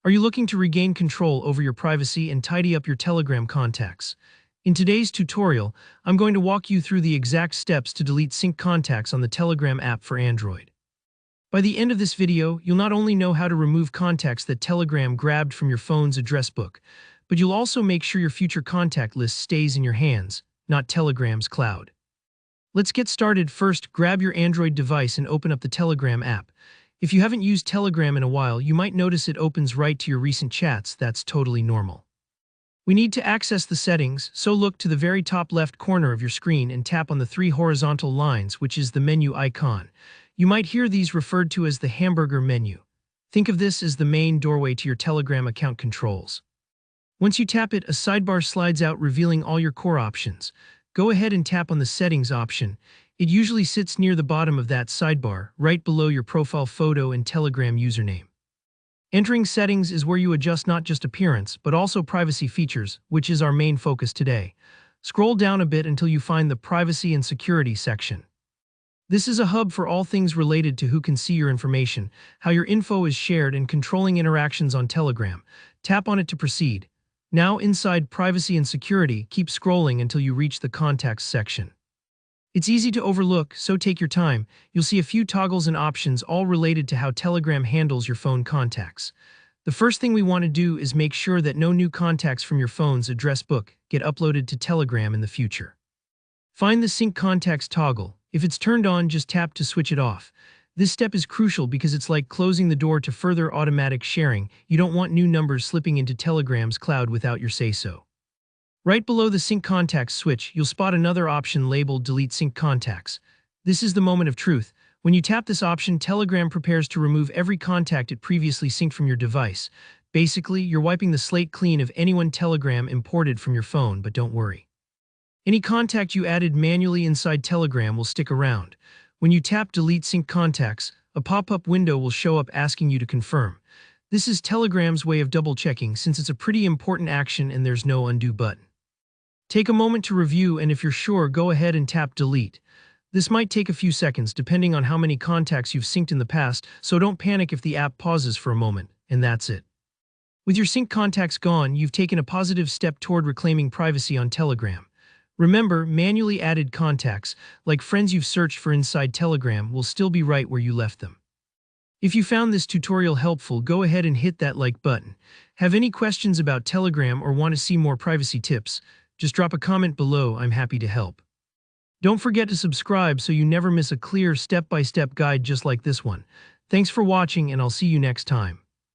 Are you looking to regain control over your privacy and tidy up your Telegram contacts? In today's tutorial, I'm going to walk you through the exact steps to delete sync contacts on the Telegram app for Android. By the end of this video, you'll not only know how to remove contacts that Telegram grabbed from your phone's address book, but you'll also make sure your future contact list stays in your hands, not Telegram's cloud. Let's get started. First, grab your Android device and open up the Telegram app. If you haven't used Telegram in a while, you might notice it opens right to your recent chats. That's totally normal. We need to access the settings, so look to the very top left corner of your screen and tap on the three horizontal lines, which is the menu icon. You might hear these referred to as the hamburger menu. Think of this as the main doorway to your Telegram account controls. Once you tap it, a sidebar slides out revealing all your core options. Go ahead and tap on the settings option. It usually sits near the bottom of that sidebar, right below your profile photo and Telegram username. Entering settings is where you adjust not just appearance, but also privacy features, which is our main focus today. Scroll down a bit until you find the privacy and security section. This is a hub for all things related to who can see your information, how your info is shared, and controlling interactions on Telegram. Tap on it to proceed. Now, inside privacy and security, keep scrolling until you reach the contacts section. It's easy to overlook, so take your time. You'll see a few toggles and options all related to how Telegram handles your phone contacts. The first thing we want to do is make sure that no new contacts from your phone's address book get uploaded to Telegram in the future. Find the Sync Contacts toggle. If it's turned on, just tap to switch it off. This step is crucial because it's like closing the door to further automatic sharing. You don't want new numbers slipping into Telegram's cloud without your say-so. Right below the Sync Contacts switch, you'll spot another option labeled Delete Sync Contacts. This is the moment of truth. When you tap this option, Telegram prepares to remove every contact it previously synced from your device. Basically, you're wiping the slate clean of anyone Telegram imported from your phone, but don't worry. Any contact you added manually inside Telegram will stick around. When you tap Delete Sync Contacts, a pop-up window will show up asking you to confirm. This is Telegram's way of double-checking since it's a pretty important action and there's no undo button. Take a moment to review, and if you're sure, go ahead and tap Delete. This might take a few seconds depending on how many contacts you've synced in the past, so don't panic if the app pauses for a moment, and that's it. With your sync contacts gone, you've taken a positive step toward reclaiming privacy on Telegram. Remember, manually added contacts, like friends you've searched for inside Telegram, will still be right where you left them. If you found this tutorial helpful, go ahead and hit that like button. Have any questions about Telegram or want to see more privacy tips? Just drop a comment below. I'm happy to help. Don't forget to subscribe so you never miss a clear step-by-step guide just like this one. Thanks for watching, and I'll see you next time.